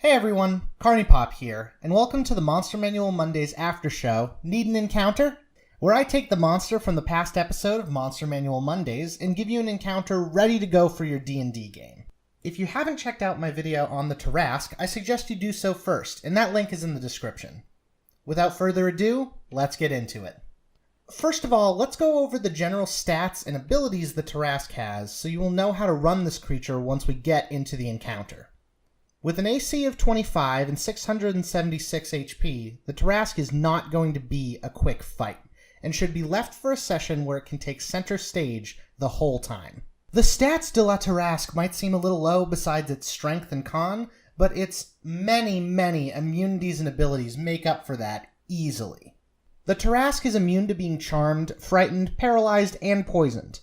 Hey everyone, CarnyPop here, and welcome to the Monster Manual Mondays after show, Need an Encounter? Where I take the monster from the past episode of Monster Manual Mondays and give you an encounter ready to go for your D&D game. If you haven't checked out my video on the Tarrasque, I suggest you do so first, and that link is in the description. Without further ado, let's get into it. First of all, let's go over the general stats and abilities the Tarrasque has, so you will know how to run this creature once we get into the encounter. With an AC of 25 and 676 HP, the Tarrasque is not going to be a quick fight, and should be left for a session where it can take center stage the whole time. The stats de la Tarrasque might seem a little low besides its strength and con, but its many immunities and abilities make up for that easily. The Tarrasque is immune to being charmed, frightened, paralyzed, and poisoned.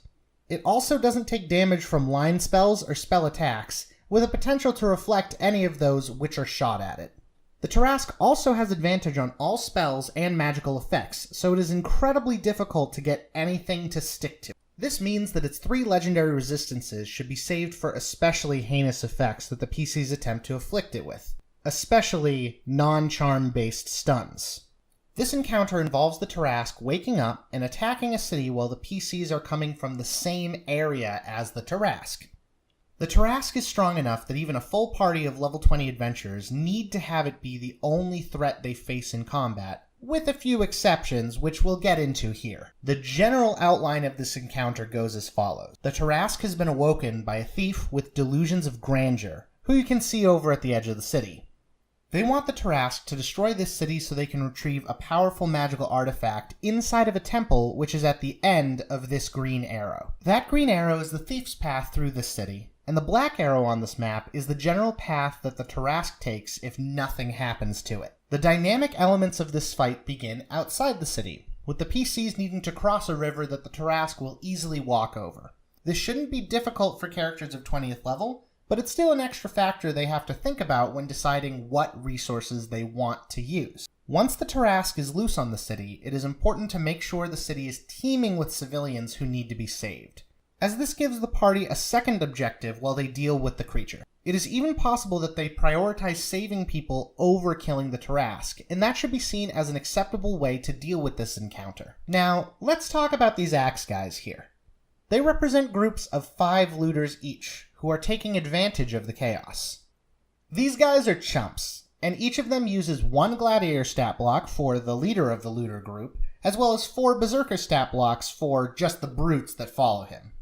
It also doesn't take damage from line spells or spell attacks, with a potential to reflect any of those which are shot at it. The Tarrasque also has advantage on all spells and magical effects, so it is incredibly difficult to get anything to stick to. This means that its 3 legendary resistances should be saved for especially heinous effects that the PCs attempt to afflict it with, especially non-charm based stuns. This encounter involves the Tarrasque waking up and attacking a city while the PCs are coming from the same area as the Tarrasque. The Tarrasque is strong enough that even a full party of level 20 adventurers need to have it be the only threat they face in combat, with a few exceptions which we'll get into here. The general outline of this encounter goes as follows. The Tarrasque has been awoken by a thief with delusions of grandeur, who you can see over at the edge of the city. They want the Tarrasque to destroy this city so they can retrieve a powerful magical artifact inside of a temple which is at the end of this green arrow. That green arrow is the thief's path through this city, and the black arrow on this map is the general path that the Tarrasque takes if nothing happens to it. The dynamic elements of this fight begin outside the city, with the PCs needing to cross a river that the Tarrasque will easily walk over. This shouldn't be difficult for characters of 20th level, but it's still an extra factor they have to think about when deciding what resources they want to use. Once the Tarrasque is loose on the city, it is important to make sure the city is teeming with civilians who need to be saved, as this gives the party a second objective while they deal with the creature. It is even possible that they prioritize saving people over killing the Tarrasque, and that should be seen as an acceptable way to deal with this encounter. Now, let's talk about these axe guys here. They represent groups of 5 looters each, who are taking advantage of the chaos. These guys are chumps, and each of them uses 1 gladiator stat block for the leader of the looter group, as well as 4 berserker stat blocks for just the brutes that follow him.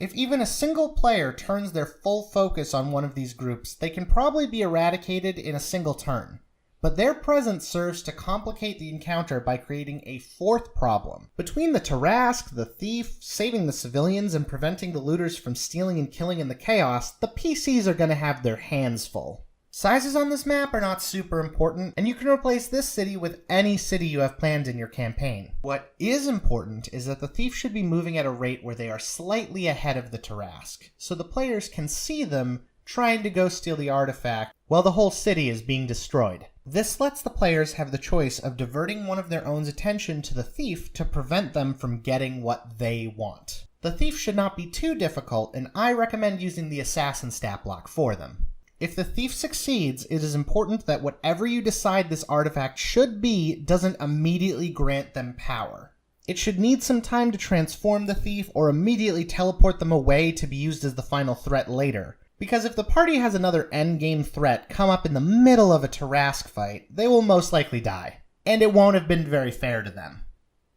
If even a single player turns their full focus on one of these groups, they can probably be eradicated in a single turn. But their presence serves to complicate the encounter by creating a 4th problem. Between the Tarrasque, the thief, saving the civilians, and preventing the looters from stealing and killing in the chaos, the PCs are going to have their hands full. Sizes on this map are not super important, and you can replace this city with any city you have planned in your campaign. What is important is that the thief should be moving at a rate where they are slightly ahead of the Tarrasque, so the players can see them trying to go steal the artifact while the whole city is being destroyed. This lets the players have the choice of diverting one of their own's attention to the thief to prevent them from getting what they want. The thief should not be too difficult, and I recommend using the assassin stat block for them. If the thief succeeds, it is important that whatever you decide this artifact should be doesn't immediately grant them power. It should need some time to transform the thief or immediately teleport them away to be used as the final threat later, because if the party has another endgame threat come up in the middle of a Tarrasque fight, they will most likely die, and it won't have been very fair to them.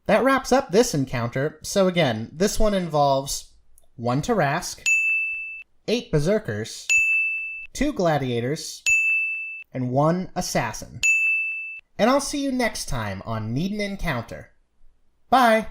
That wraps up this encounter, so again, this one involves 1 Tarrasque, 8 berserkers, 2 gladiators, and 1 assassin. And I'll see you next time on Need an Encounter. Bye!